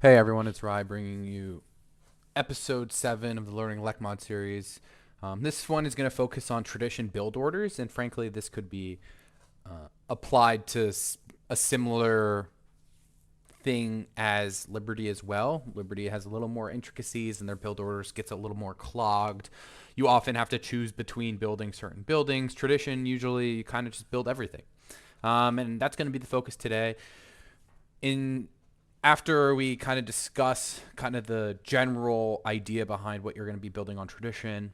Hey everyone, it's Rye bringing you episode 7 of the Learning Lekmod series. This one is going to focus on tradition build orders, and frankly, this could be applied to a similar thing as Liberty as well. Liberty has a little more intricacies, and their build orders gets a little more clogged. You often have to choose between building certain buildings. Tradition, usually, you kind of just build everything. And that's going to be the focus today. In After we kind of discuss kind of the general idea behind what you're going to be building on tradition,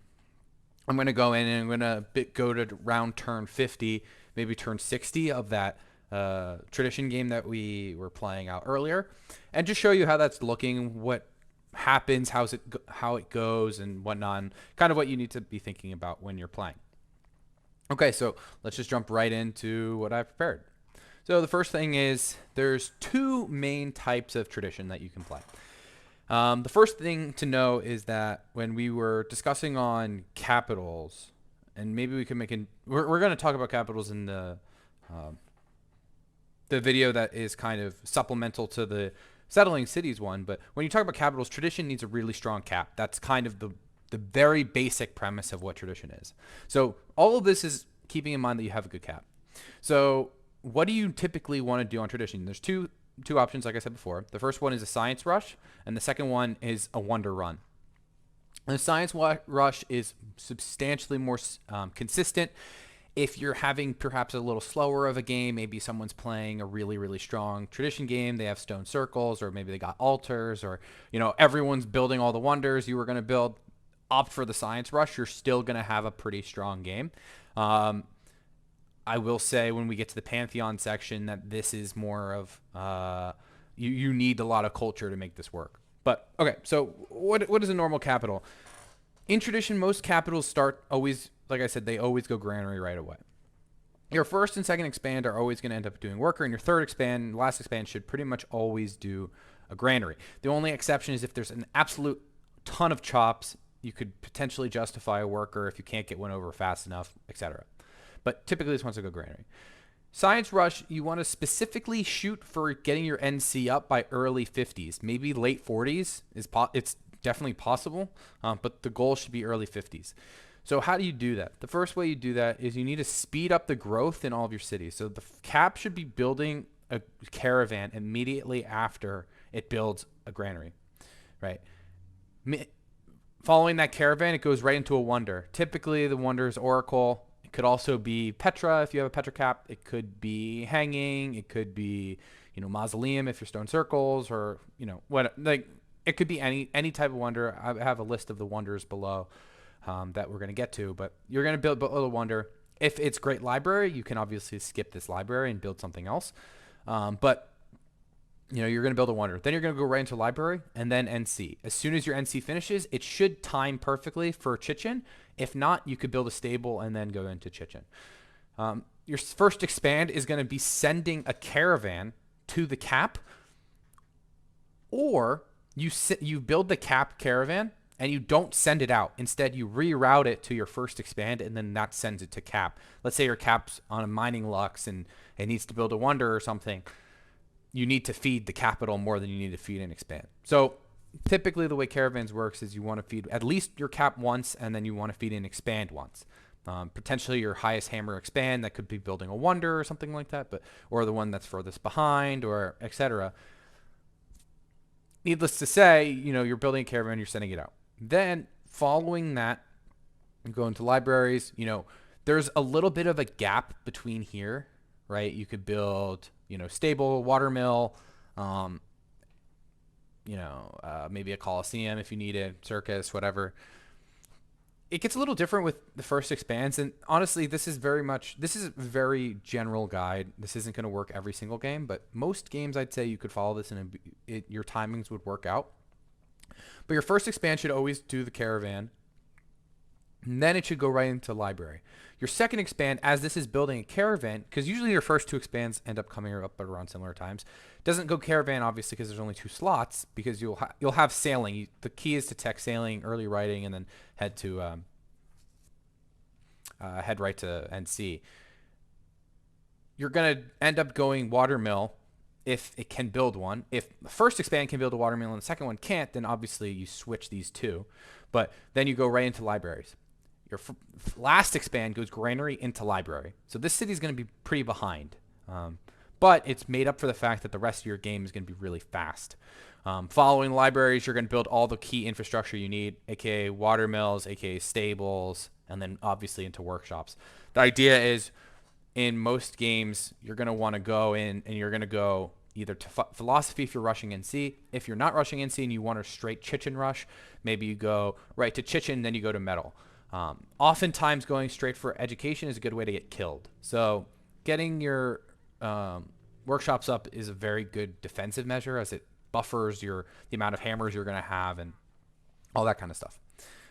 I'm going to go in and I'm going to go to around turn 50, maybe turn 60 of that tradition game that we were playing out earlier, and just show you how that's looking, what happens, how it goes, and whatnot, and kind of what you need to be thinking about when you're playing. Okay, so let's just jump right into what I've prepared. So the first thing is there's two main types of tradition that you can play. The first thing to know is that when we were discussing on capitals, and maybe we can we're going to talk about capitals in the video that is kind of supplemental to the settling cities one. But when you talk about capitals, tradition needs a really strong cap. That's kind of the very basic premise of what tradition is. So all of this is keeping in mind that you have a good cap. So what do you typically want to do on tradition? There's two options, like I said before. The first one is a science rush, and the second one is a wonder run. The science rush is substantially more consistent. If you're having perhaps a little slower of a game, maybe someone's playing a really, really strong tradition game, they have stone circles, or maybe they got altars, or everyone's building all the wonders you were going to build, opt for the science rush. You're still going to have a pretty strong game. I will say when we get to the Pantheon section that this is more of you need a lot of culture to make this work. But okay, so what is a normal capital? In tradition, most capitals start always, like I said, they always go granary right away. Your first and second expand are always going to end up doing worker, and your third expand, last expand should pretty much always do a granary. The only exception is if there's an absolute ton of chops, you could potentially justify a worker if you can't get one over fast enough, etc. But typically this wants to go granary. Science rush, you want to specifically shoot for getting your NC up by early 50s, maybe late 40s. It's definitely possible, but the goal should be early 50s. So how do you do that? The first way you do that is you need to speed up the growth in all of your cities. So the cap should be building a caravan immediately after it builds a granary, right? Following that caravan, it goes right into a wonder. Typically the wonder is Oracle. It could also be Petra if you have a Petra cap. It could be Hanging. It could be, Mausoleum if you're stone circles, or it could be any type of wonder. I have a list of the wonders below that we're going to get to, but you're going to build a wonder. If it's Great Library, you can obviously skip this library and build something else. But you're going to build a wonder. Then you're going to go right into library and then NC. As soon as your NC finishes, it should time perfectly for Chichen. If not, you could build a stable and then go into Chichen. Your first expand is going to be sending a caravan to the cap, or you build the cap caravan and you don't send it out. Instead, you reroute it to your first expand, and then that sends it to cap. Let's say your cap's on a mining lux and it needs to build a wonder or something. You need to feed the capital more than you need to feed and expand. So typically the way caravans works is you want to feed at least your cap once, and then you want to feed and expand once. Potentially your highest hammer expand, that could be building a wonder or something like that, or the one that's furthest behind, or etc. Needless to say, you're building a caravan, you're sending it out. Then following that, you go into libraries. There's a little bit of a gap between here, right? You could build, stable, watermill, maybe a coliseum if you need it, circus, whatever. It gets a little different with the first expands, and honestly, this is a very general guide. This isn't going to work every single game, but most games I'd say you could follow this and your timings would work out. But your first expand should always do the caravan, and then it should go right into library. Your second expand, as this is building a caravan, because usually your first two expands end up coming up at around similar times, doesn't go caravan obviously because there's only two slots, because you'll have sailing. The key is to tech sailing, early writing, and then head right to NC. You're gonna end up going watermill if it can build one. If the first expand can build a watermill and the second one can't, then obviously you switch these two. But then you go right into libraries. Your last expand goes granary into library. So this city is going to be pretty behind. But it's made up for the fact that the rest of your game is going to be really fast. Following libraries, you're going to build all the key infrastructure you need, aka water mills, aka stables, and then obviously into workshops. The idea is in most games, you're going to want to go in and you're going to go either to philosophy if you're rushing NC. If you're not rushing NC and you want a straight Chichen rush, maybe you go right to Chichen, then you go to metal. Oftentimes going straight for education is a good way to get killed. So getting your workshops up is a very good defensive measure as it buffers the amount of hammers you're going to have and all that kind of stuff.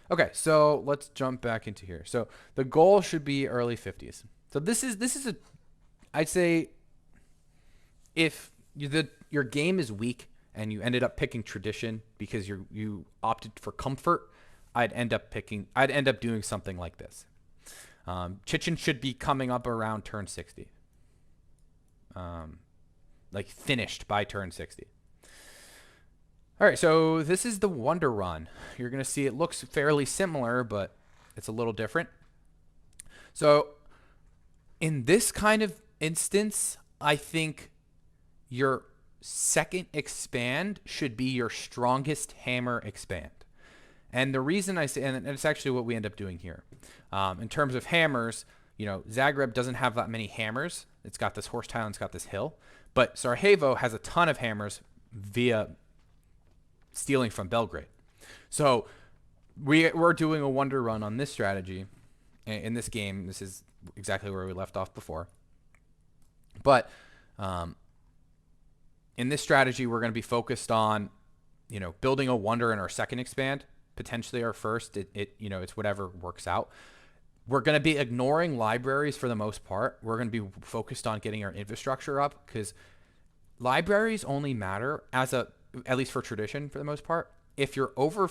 Okay, so let's jump back into here. So the goal should be early 50s. So this is I'd say if your game is weak and you ended up picking tradition because you opted for comfort, I'd end up doing something like this. Chichen should be coming up around turn 60. Like finished by turn 60. All right, so this is the Wonder Run. You're going to see it looks fairly similar, but it's a little different. So in this kind of instance, I think your second expand should be your strongest hammer expand. And the reason I say, and it's actually what we end up doing here. In terms of hammers, Zagreb doesn't have that many hammers. It's got this horse tile and it's got this hill. But Sarajevo has a ton of hammers via stealing from Belgrade. So we're doing a Wonder Run on this strategy in this game. This is exactly where we left off before. But in this strategy, we're going to be focused on, building a Wonder in our second expand, potentially our first. It's whatever works out. We're going to be ignoring libraries for the most part. We're going to be focused on getting our infrastructure up because libraries only matter at least for tradition for the most part. If you're over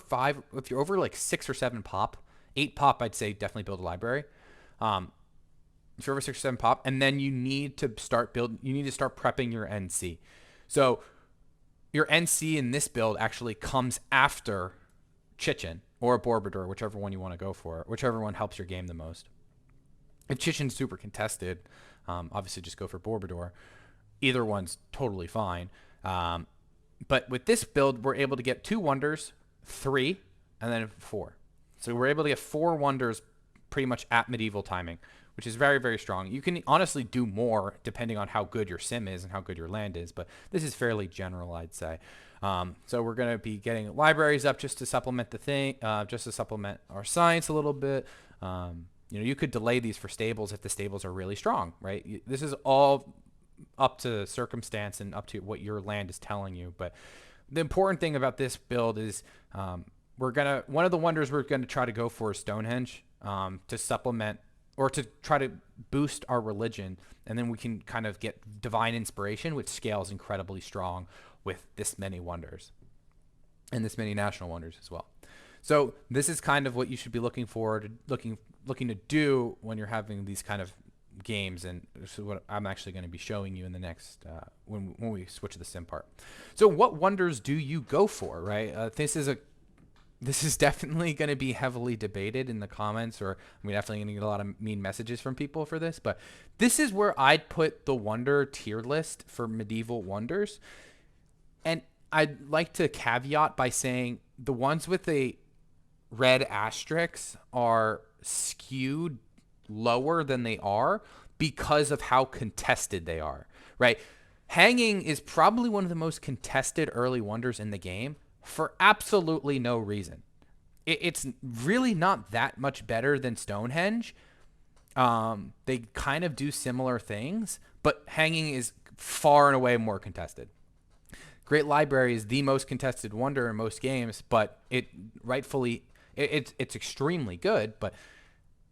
like 6 or 7 pop, 8 pop, I'd say definitely build a library. If you're over 6 or 7 pop, and then you need to start prepping your NC. So your NC in this build actually comes after Chichen or Borobudur, whichever one you want to go for, whichever one helps your game the most. If Chichen's super contested, obviously just go for Borobudur. Either one's totally fine. But with this build, we're able to get 2 wonders, 3, and then 4. So we're able to get 4 wonders pretty much at medieval timing, which is very, very strong. You can honestly do more depending on how good your sim is and how good your land is, but this is fairly general, I'd say. So we're going to be getting libraries up just to supplement just to supplement our science a little bit. You could delay these for stables if the stables are really strong, right? This is all up to circumstance and up to what your land is telling you. But the important thing about this build is one of the wonders we're going to try to go for is Stonehenge to supplement or to try to boost our religion. And then we can kind of get divine inspiration, which scales incredibly strong with this many wonders and this many national wonders as well. So this is kind of what you should be looking to do when you're having these kind of games, and this is what I'm actually going to be showing you in the next when we switch to the sim part. So what wonders do you go for, right? This is definitely going to be heavily debated in the comments, or I'm definitely going to get a lot of mean messages from people for this, but this is where I'd put the wonder tier list for medieval wonders. And I'd like to caveat by saying the ones with a red asterisk are skewed lower than they are because of how contested they are, right? Hanging is probably one of the most contested early wonders in the game for absolutely no reason. It's really not that much better than Stonehenge. They kind of do similar things, but hanging is far and away more contested. Great Library is the most contested wonder in most games, but it's extremely good, but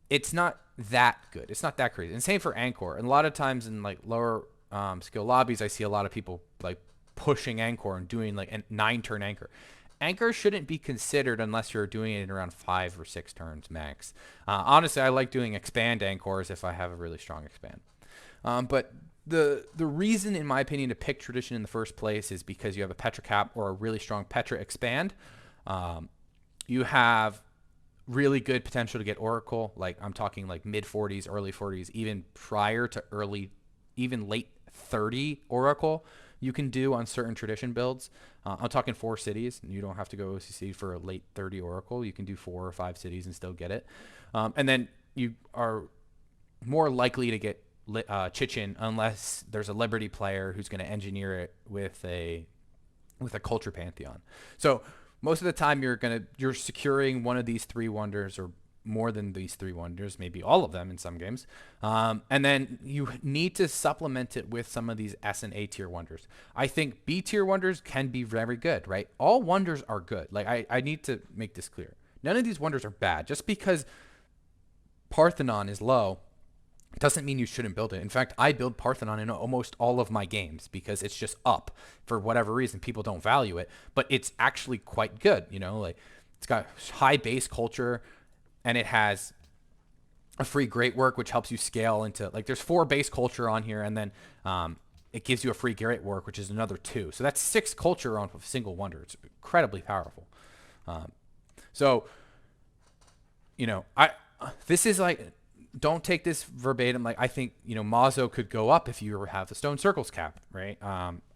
it's not that good. It's not that crazy. And same for Angkor. And a lot of times in like lower skill lobbies, I see a lot of people like pushing Angkor and doing like a 9-turn Anchor. Anchor shouldn't be considered unless you're doing it in around 5 or 6 turns max. Honestly, I like doing expand Anchors if I have a really strong expand. But the reason, in my opinion, to pick tradition in the first place is because you have a Petra cap or a really strong Petra expand. You have really good potential to get Oracle. Like I'm talking like mid 40s, early 40s, even prior to even late 30 Oracle you can do on certain tradition builds. I'm talking 4 cities. You don't have to go OCC for a late 30 Oracle. You can do 4 or 5 cities and still get it. And then you are more likely to get Chichen unless there's a Liberty player who's going to engineer it with a culture Pantheon. So most of the time you're securing one of these 3 wonders or more than these 3 wonders, maybe all of them in some games. And then you need to supplement it with some of these S and A tier wonders. I think B tier wonders can be very good, right? All wonders are good. Like I need to make this clear. None of these wonders are bad. Just because Parthenon is low doesn't mean you shouldn't build it. In fact, I build Parthenon in almost all of my games because it's just up for whatever reason. People don't value it, but it's actually quite good. Like it's got high base culture and it has a free great work, which helps you scale into like there's 4 base culture on here. And then it gives you a free great work, which is another 2. So that's 6 culture on a single wonder. It's incredibly powerful. This is like, don't take this verbatim. Like I think, Mazo could go up if you have the Stone Circles cap, right?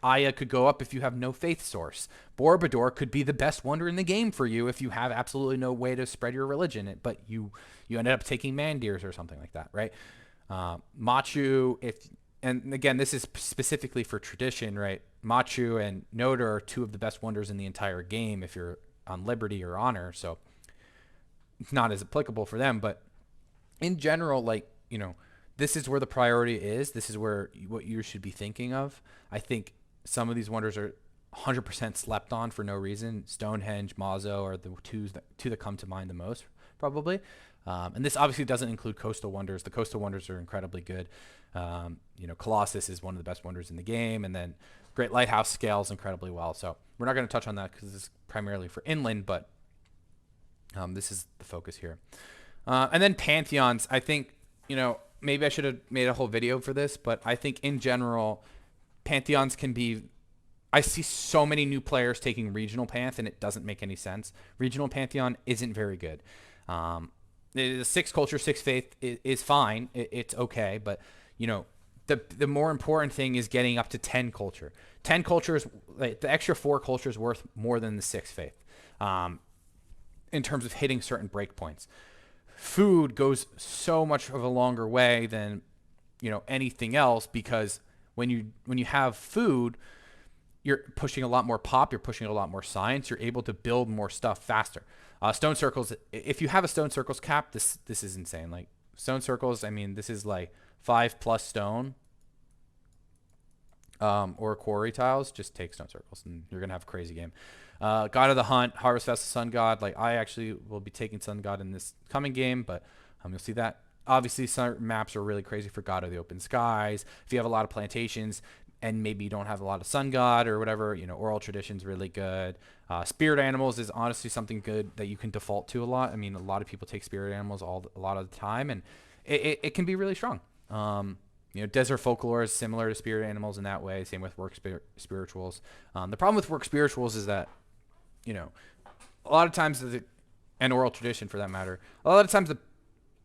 Aya could go up if you have no faith source. Borobudur could be the best wonder in the game for you if you have absolutely no way to spread your religion, but you ended up taking Mandirs or something like that, right? Machu, and again, this is specifically for tradition, right? Machu and Noda are 2 of the best wonders in the entire game if you're on Liberty or Honor, so it's not as applicable for them, but in general, this is where the priority is. This is what you should be thinking of. I think some of these wonders are 100% slept on for no reason. Stonehenge, Mazo are the two that come to mind the most, probably. And this obviously doesn't include coastal wonders. The coastal wonders are incredibly good. Colossus is one of the best wonders in the game, and then Great Lighthouse scales incredibly well. So we're not going to touch on that because this is primarily for inland, but this is the focus here. And then Pantheons, I think, maybe I should have made a whole video for this, but I think in general, Pantheons can be, I see so many new players taking regional Panth and it doesn't make any sense. Regional Pantheon isn't very good. The 6 culture, 6 faith is fine. It's okay. But, the more important thing is getting up to 10 culture. 10 cultures, like, the extra 4 culture is worth more than the 6 faith in terms of hitting certain breakpoints. Food goes so much of a longer way than anything else, because when you have food, you're pushing a lot more pop, you're pushing a lot more science, you're able to build more stuff faster. Stone circles, if you have a stone circles cap, this is insane. Like stone circles, I mean, this is like 5+ stone or quarry tiles. Just take stone circles and you're gonna have a crazy game. God of the Hunt, Harvest Festival, Sun God. Like I actually will be taking Sun God in this coming game, but you'll see that. Obviously, certain maps are really crazy for God of the Open Skies. If you have a lot of plantations and maybe you don't have a lot of Sun God or whatever, Oral Tradition's really good. Spirit Animals is honestly something good that you can default to a lot. I mean, a lot of people take Spirit Animals a lot of the time, and it can be really strong. Desert Folklore is similar to Spirit Animals in that way. Same with Work Spirituals. The problem with Work Spirituals is that a lot of times, and Oral Tradition for that matter, a lot of times the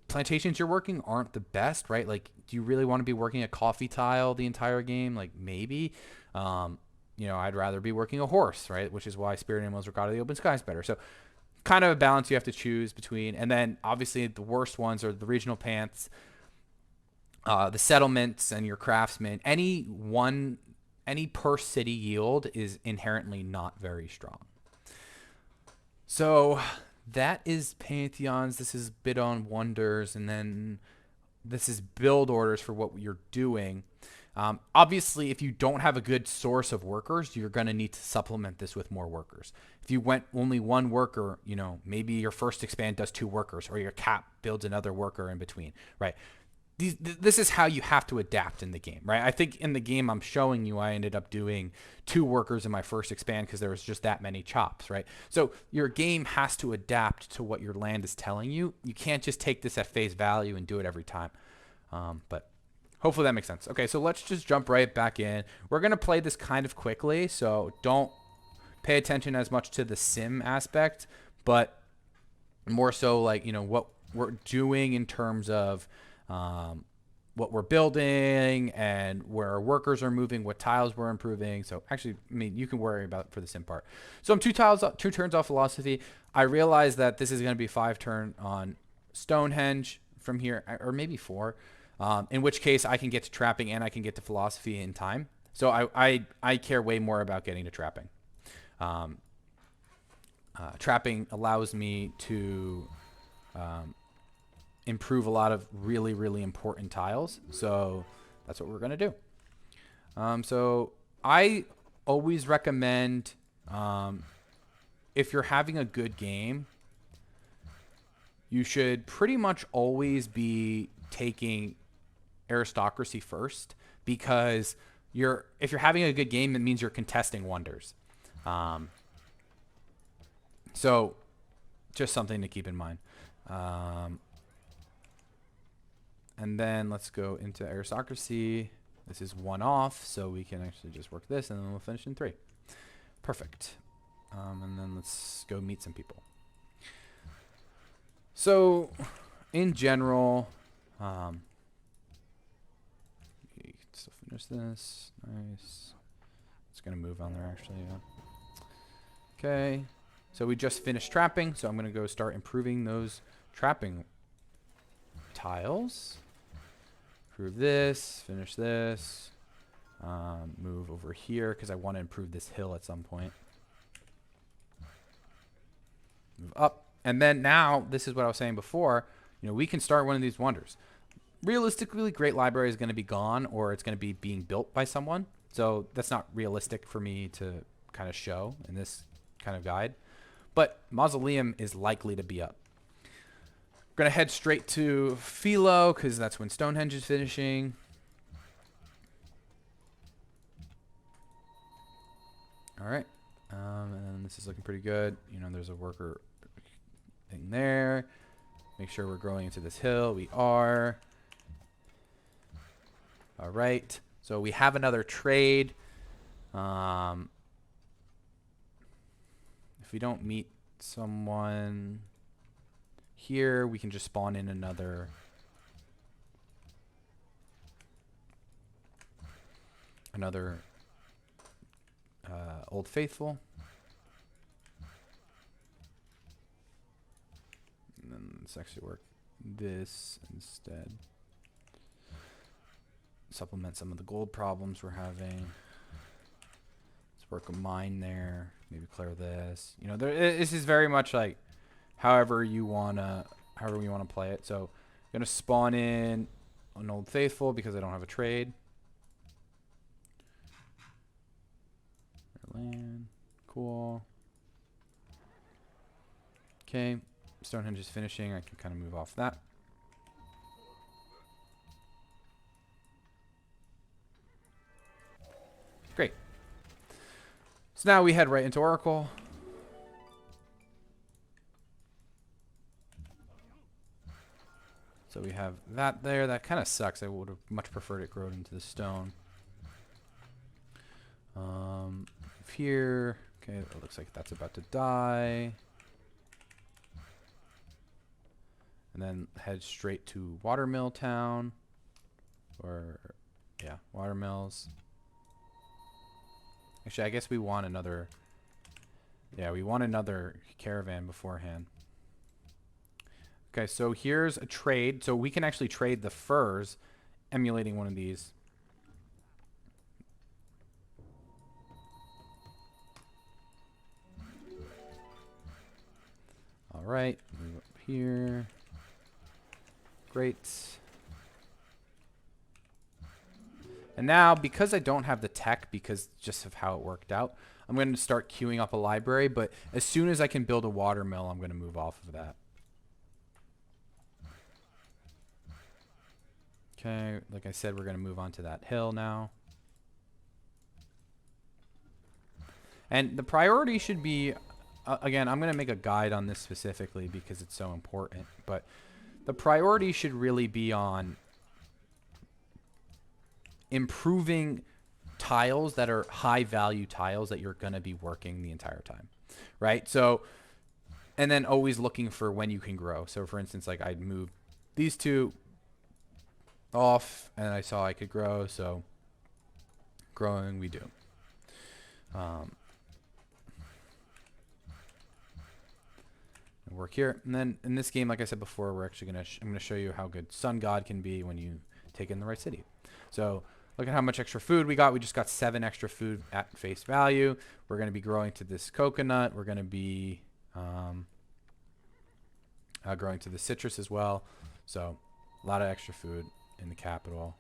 plantations you're working aren't the best, right? Like, do you really want to be working a coffee tile the entire game? Like, maybe. I'd rather be working a horse, right? Which is why Spirit Animals or God of the Open Sky is better. So, kind of a balance you have to choose between. And then, obviously, the worst ones are the regional panths, the settlements, and your craftsmen. Any per city yield is inherently not very strong. So that is Pantheons. This is bid on wonders, and then this is build orders for what you're doing. Obviously, if you don't have a good source of workers, you're going to need to supplement this with more workers. If you went only 1 worker, maybe your first expand does 2 workers, or your cap builds another worker in between, right? This is how you have to adapt in the game, right? I think in the game I'm showing you, I ended up doing 2 workers in my first expand because there was just that many chops, right? So your game has to adapt to what your land is telling you. You can't just take this at face value and do it every time. But Hopefully that makes sense. Okay, so let's just jump right back in. We're going to play this kind of quickly, so don't pay attention as much to the sim aspect, but more so like, what we're doing in terms of what we're building and where our workers are moving, what tiles we're improving. So actually, I mean, you can worry about it for the sim part. So I'm 2 turns off philosophy. I realize that this is going to be 5 turn on Stonehenge from here, or maybe 4. In which case I can get to trapping and I can get to philosophy in time. So I care way more about getting to trapping. Trapping allows me to improve a lot of really, really important tiles. So that's what we're going to do. So I always recommend, if you're having a good game, you should pretty much always be taking aristocracy first, because if you're having a good game, it means you're contesting wonders. So just something to keep in mind. And then let's go into aristocracy. This is 1 off, so we can actually just work this, and then we'll finish in 3. Perfect. And then let's go meet some people. So in general, you can still finish this. Nice. It's going to move on there, actually. Yeah. Okay. So we just finished trapping, so I'm going to go start improving those trapping tiles. Improve this, finish this, move over here because I want to improve this hill at some point. Move up. And then now, this is what I was saying before, we can start one of these wonders. Realistically, Great Library is going to be gone, or it's going to be being built by someone. So that's not realistic for me to kind of show in this kind of guide. But Mausoleum is likely to be up. We're going to head straight to Philo, because that's when Stonehenge is finishing. All right. And this is looking pretty good. There's a worker thing there. Make sure we're growing into this hill. We are. All right. So we have another trade. If we don't meet someone here, we can just spawn in another Old Faithful. And then let's actually work this instead. Supplement some of the gold problems we're having. Let's work a mine there. Maybe clear this. This is very much like however you wanna play it. So I'm gonna spawn in an Old Faithful because I don't have a trade. Land, cool. Okay, Stonehenge is finishing. I can kind of move off that. Great. So now we head right into Oracle. So we have that there. That kind of sucks. I would have much preferred it growed into the stone. Here. Okay, it looks like that's about to die. And then head straight to Watermill Town. Or, yeah, Watermills. Actually, I guess we want another... Yeah, we want another caravan beforehand. Okay, so here's a trade. So we can actually trade the furs, emulating one of these. All right, move up here. Great. And now, because I don't have the tech, because just of how it worked out, I'm going to start queuing up a library. But as soon as I can build a watermill, I'm going to move off of that. Okay, like I said, we're going to move on to that hill now. And the priority should be, again, I'm going to make a guide on this specifically because it's so important. But the priority should really be on improving tiles that are high value tiles that you're going to be working the entire time, right? So, and then always looking for when you can grow. So for instance, like I'd move these two off and I saw I could grow. So growing we do. Work here. And then in this game, like I said before, we're actually I'm going to show you how good Sun God can be when you take in the right city. So look at how much extra food we got. We just got 7 extra food at face value. We're going to be growing to this coconut. We're going to be growing to the citrus as well. So a lot of extra food in the capital.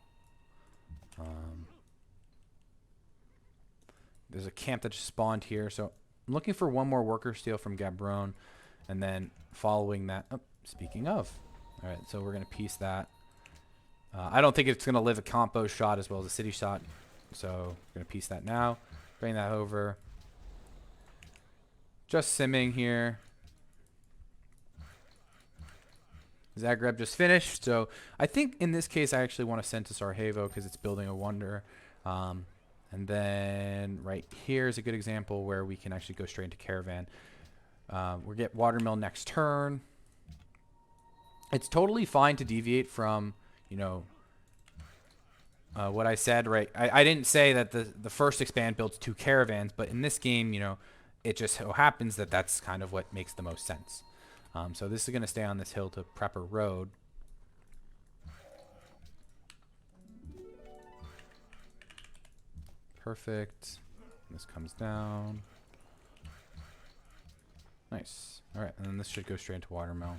There's a camp that just spawned here. So I'm looking for one more worker steal from Gabron. And then following that, speaking of, all right, so we're going to piece that. I don't think it's going to live a compo shot as well as a city shot. So we're going to piece that now. Bring that over. Just simming here. Zagreb just finished. So I think in this case, I actually want to send to Sarajevo because it's building a wonder. And then right here is a good example where we can actually go straight into Caravan. We'll get Watermill next turn. It's totally fine to deviate from, you know, what I said, right? I didn't say that the first expand builds 2 caravans, but in this game, you know, it just so happens that that's kind of what makes the most sense. So this is going to stay on this hill to prep a road. Perfect. This comes down. Nice. All right, and then this should go straight into Watermill.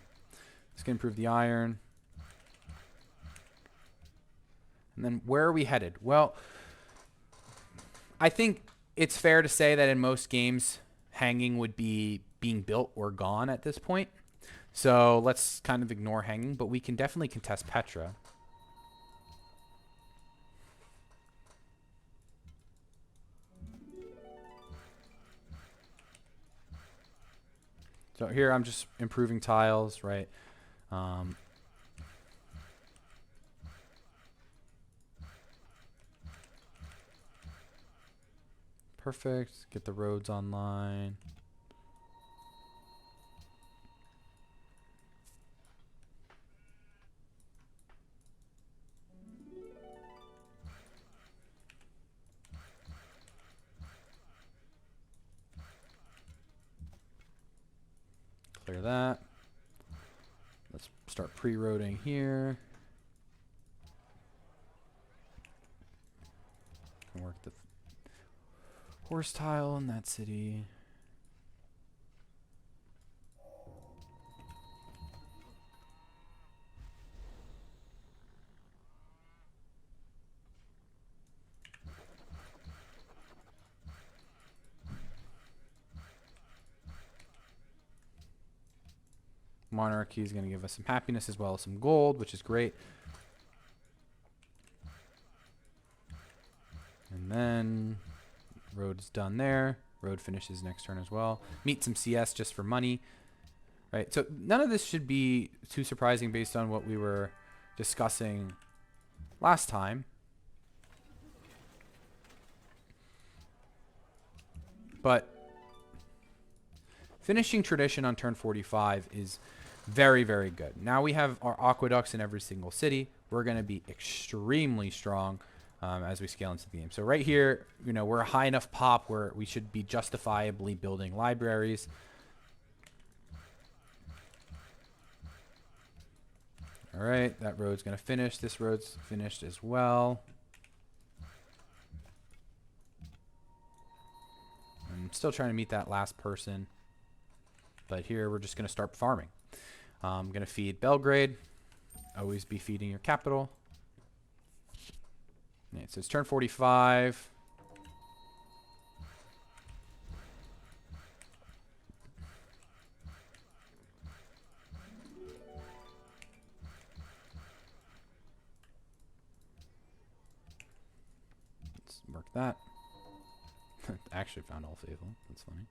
This can improve the iron. And then where are we headed? Well, I think it's fair to say that in most games, hanging would be being built or gone at this point. So let's kind of ignore hanging, but we can definitely contest Petra. So here I'm just improving tiles, right? Perfect. Get the roads online. Clear that. Let's start pre-roading here. Can work the horse tile in that city. Monarchy is going to give us some happiness as well as some gold, which is great. And then road is done there. Road finishes next turn as well. Meet some CS just for money. Right, so none of this should be too surprising based on what we were discussing last time. But finishing tradition on turn 45 is very, very good. Now we have our aqueducts in every single city. We're going to be extremely strong as we scale into the game. So right here, you know, we're a high enough pop where we should be justifiably building libraries. All right, that road's going to finish. This road's finished as well. I'm still trying to meet that last person. But here we're just going to start farming. I'm going to feed Belgrade. Always be feeding your capital. Yeah, so it's turn 45. Let's mark that. Actually found all faithful. That's funny.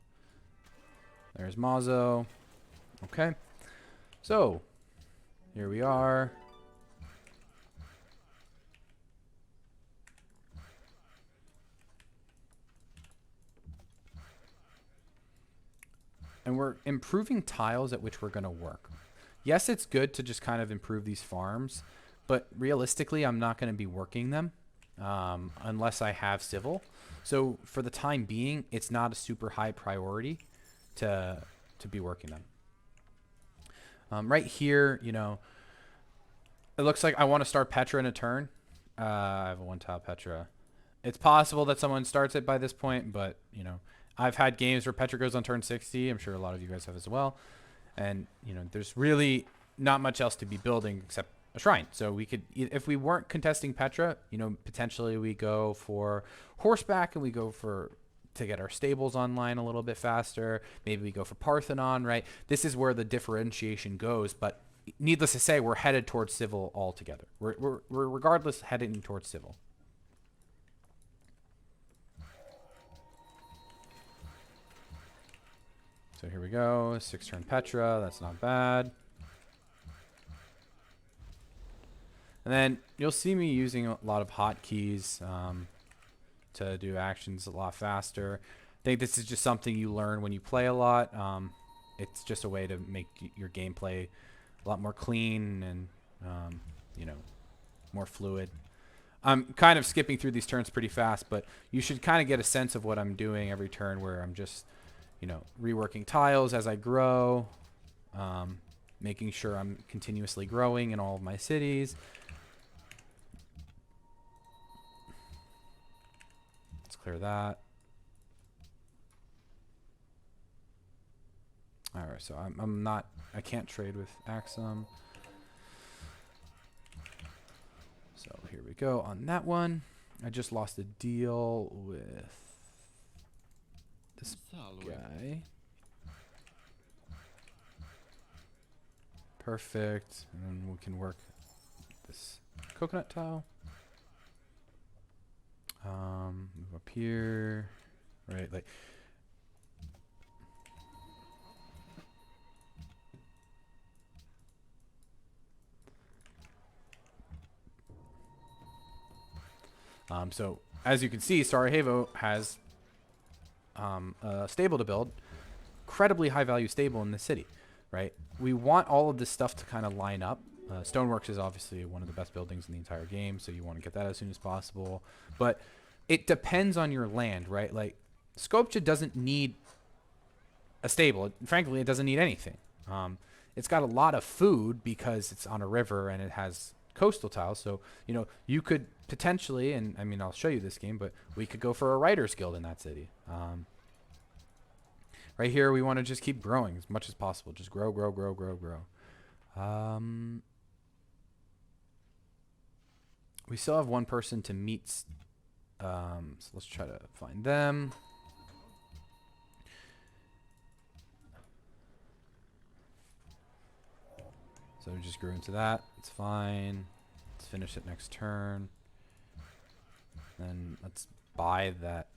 There's Mazo. Okay. So, here we are. and we're improving tiles at which we're going to work. Yes, it's good to just kind of improve these farms, but realistically, I'm not going to be working them unless I have civil. So for the time being, it's not a super high priority to be working them. Right here, you know, it looks like I want to start Petra in a turn. I have a 1-tile Petra. It's possible that someone starts it by this point, but, you know, I've had games where Petra goes on turn 60. I'm sure a lot of you guys have as well. And, you know, there's really not much else to be building except a shrine. So we could, if we weren't contesting Petra, you know, potentially we go for horseback and we go for, to get our stables online a little bit faster. Maybe we go for Parthenon, right? This is where the differentiation goes. But needless to say, we're headed towards civil altogether. We're regardless heading towards civil. So here we go, 6-turn Petra, that's not bad. And then you'll see me using a lot of hotkeys to do actions a lot faster. I think this is just something you learn when you play a lot. It's just a way to make your gameplay a lot more clean and, you know, more fluid. I'm kind of skipping through these turns pretty fast, but you should kind of get a sense of what I'm doing every turn, where I'm just, you know, reworking tiles as I grow, making sure I'm continuously growing in all of my cities. Let's clear that. All right, so I can't trade with Axum. So here we go on that one. I just lost a deal with this guy. Perfect. And then we can work this coconut tile. Move up here. Right, like so as you can see, Sarajevo has a stable to build, incredibly high value stable in the city, right? We want all of this stuff to kind of line up. Stoneworks is obviously one of the best buildings in the entire game, so you want to get that as soon as possible. But it depends on your land, right? Like, Skopje doesn't need a stable. Frankly, it doesn't need anything. It's got a lot of food because it's on a river and it has coastal tiles. So, you know, you could potentially, and I mean, I'll show you this game, but we could go for a writer's guild in that city. Right here, we want to just keep growing as much as possible. Just grow, grow, grow, grow, grow. We still have one person to meet. So let's try to find them. So we just grew into that. It's fine. Let's finish it next turn. Then let's buy that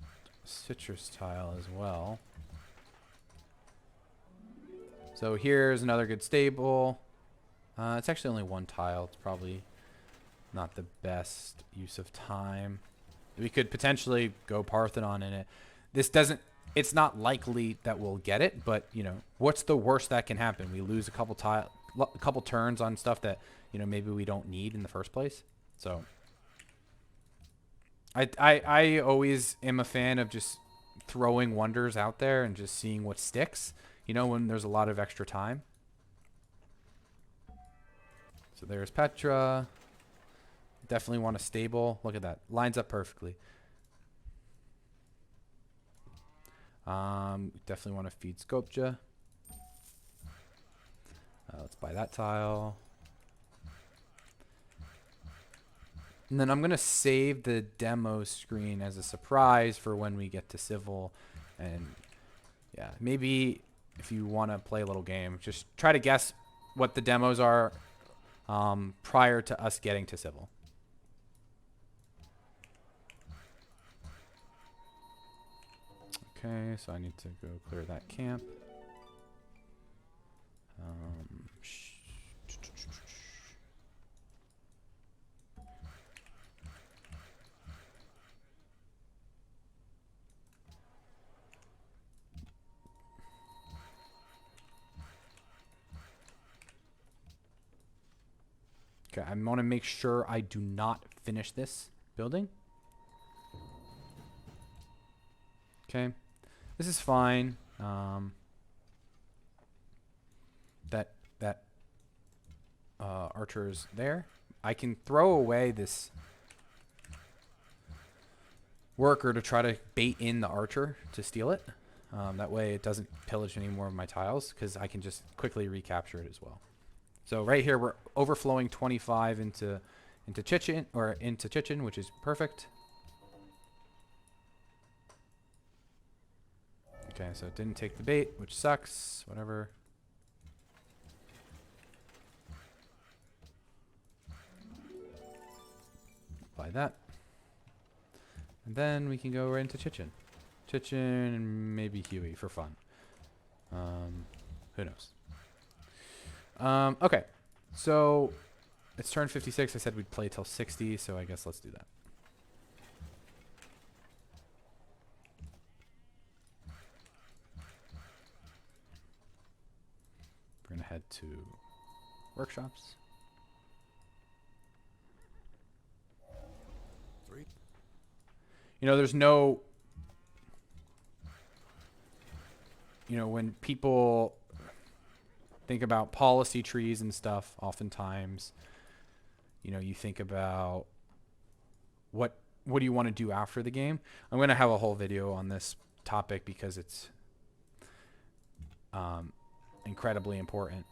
citrus tile as well. So here's another good stable. It's actually only 1 tile. It's probably not the best use of time. We could potentially go Parthenon in it. This doesn't, it's not likely that we'll get it, but, you know, what's the worst that can happen? We lose a couple turns on stuff that, you know, maybe we don't need in the first place. So I always am a fan of just throwing wonders out there and just seeing what sticks, you know, when there's a lot of extra time. So there's Petra. Definitely want a stable. Look at that. Lines up perfectly. Definitely want to feed Skopje. Let's buy that tile. And then I'm going to save the demo screen as a surprise for when we get to civil. And yeah, maybe if you want to play a little game, just try to guess what the demos are prior to us getting to civil. Okay, so I need to go clear that camp. Okay, I want to make sure I do not finish this building. Okay, this is fine. That archer is there. I can throw away this worker to try to bait in the archer to steal it. That way it doesn't pillage any more of my tiles, because I can just quickly recapture it as well. So right here we're overflowing 25 into Chichen, which is perfect. Okay, so it didn't take the bait, which sucks. Whatever. Buy that. And then we can go right into Chichen. Chichen and maybe Huey for fun. Who knows? Okay. So it's turn 56. I said we'd play till 60, so I guess let's do that. We're going to head to workshops. You know, there's no... You know, when people think about policy trees and stuff, oftentimes, you know, you think about what do you want to do after the game? I'm going to have a whole video on this topic because it's incredibly important.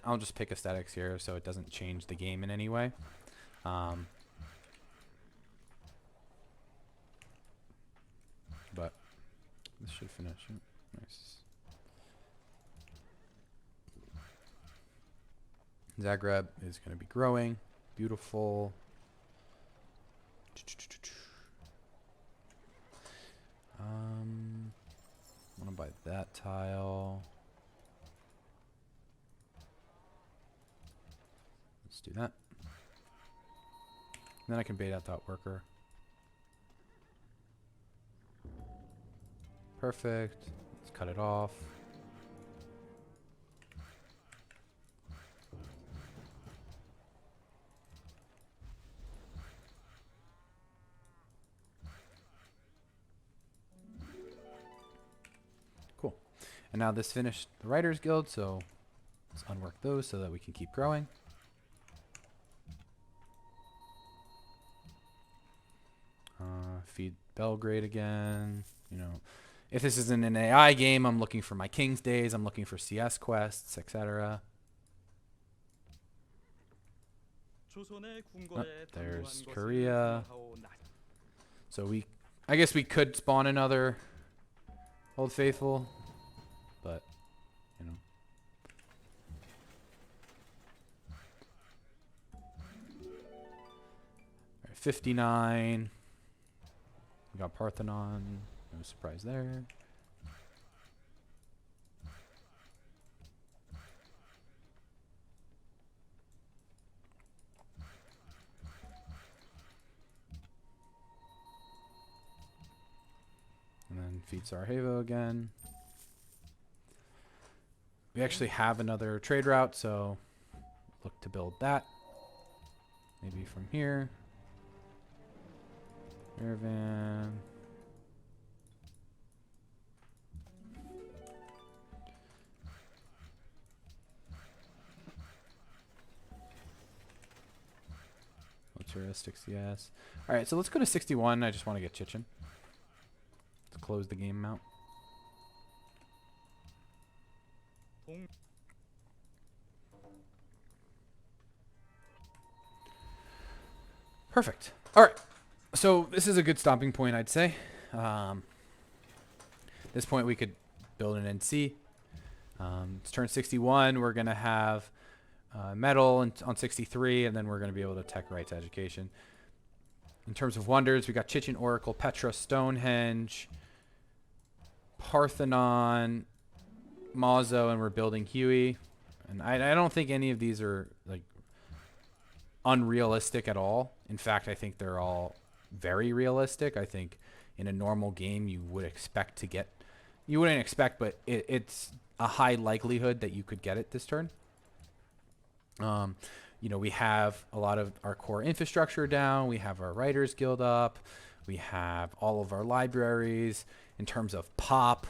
I'll just pick aesthetics here so it doesn't change the game in any way. But this should finish it. Nice. Zagreb is going to be growing. Beautiful. I want to buy that tile. Let's do that. And then I can bait out that worker. Perfect. Let's cut it off. Cool. And now this finished the Writers Guild, so let's unwork those so that we can keep growing. Feed Belgrade again. You know, if this isn't an AI game, I'm looking for my King's Days. I'm looking for CS quests, etc. Oh, there's Korea. So I guess we could spawn another Old Faithful, but you know. All right, 59. We got Parthenon. No surprise there. And then feed Sarajevo again. We actually have another trade route, so look to build that. Maybe from here. Yerevan. Militaristic CS. Alright, so let's go to 61. I just want to get Chichen. Let's close the game out. Perfect. Alright. So this is a good stopping point, I'd say. At this point, we could build an NC. It's turn 61. We're going to have metal on 63, and then we're going to be able to tech rights education. In terms of wonders, we got Chichen Oracle, Petra, Stonehenge, Parthenon, Mazo, and we're building Huey. And I don't think any of these are like unrealistic at all. In fact, I think they're all very realistic. I think in a normal game you would expect to get, you wouldn't expect, but it's a high likelihood that you could get it this turn. we have a lot of our core infrastructure down. We have our Writers Guild up. We have all of our libraries. In terms of pop,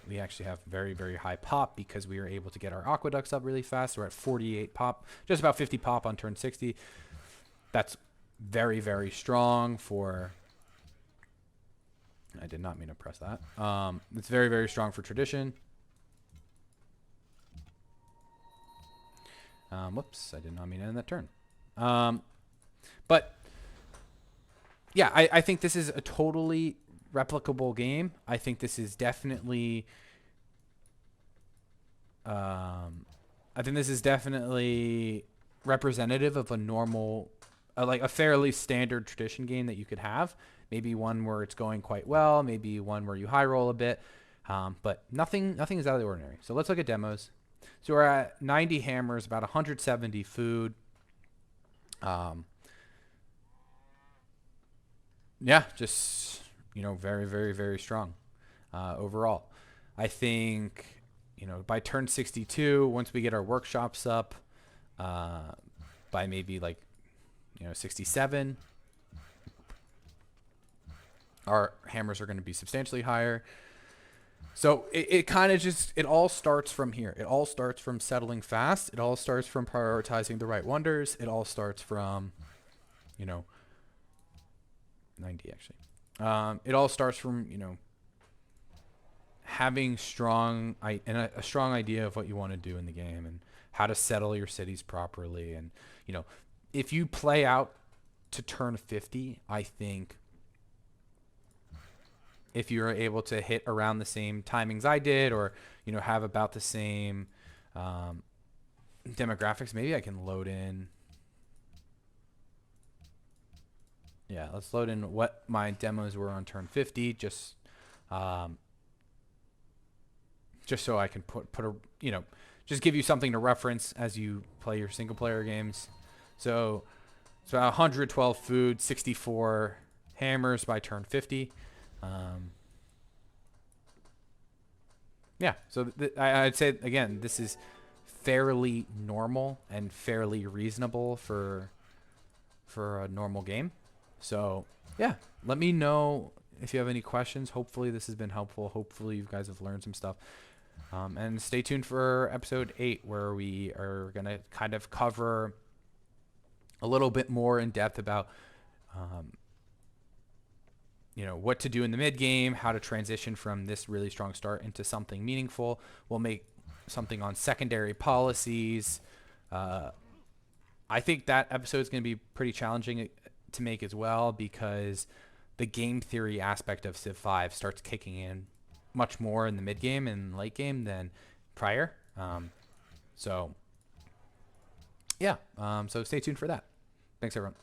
we actually have very, very high pop because we were able to get our aqueducts up really fast. We're at 48 pop, just about 50 pop on turn 60. That's very, very strong for... I did not mean to press that. It's very, very strong for tradition. Whoops, I did not mean to end that turn. But yeah, I think this is a totally replicable game. I think this is definitely representative of a normal, like a fairly standard tradition game that you could have. Maybe one where it's going quite well, maybe one where you high roll a bit, but nothing is out of the ordinary. So let's look at demos. So we're at 90 hammers, about 170 food. Yeah, just, very, very, very strong overall. I think, by turn 62, once we get our workshops up by maybe 67, our hammers are going to be substantially higher. So it kind of it all starts from here. It all starts from settling fast. It all starts from prioritizing the right wonders. It all starts from, 90 actually. It all starts from, having a strong idea of what you want to do in the game and how to settle your cities properly. And, if you play out to turn 50, I think if you're able to hit around the same timings I did, or, have about the same demographics, maybe I can load in. Yeah, let's load in what my demos were on turn 50, just so I can put a, just give you something to reference as you play your single player games. So it's about 112 food, 64 hammers by turn 50. Yeah, so I'd say, again, this is fairly normal and fairly reasonable for a normal game. So yeah, let me know if you have any questions. Hopefully this has been helpful. Hopefully you guys have learned some stuff. And stay tuned for episode 8, where we are going to kind of cover a little bit more in depth about what to do in the mid game, how to transition from this really strong start into something meaningful. We'll make something on secondary policies. I think that episode is going to be pretty challenging to make as well, because the game theory aspect of Civ 5 starts kicking in much more in the mid game and late game than prior. So yeah, so stay tuned for that. Thanks, everyone.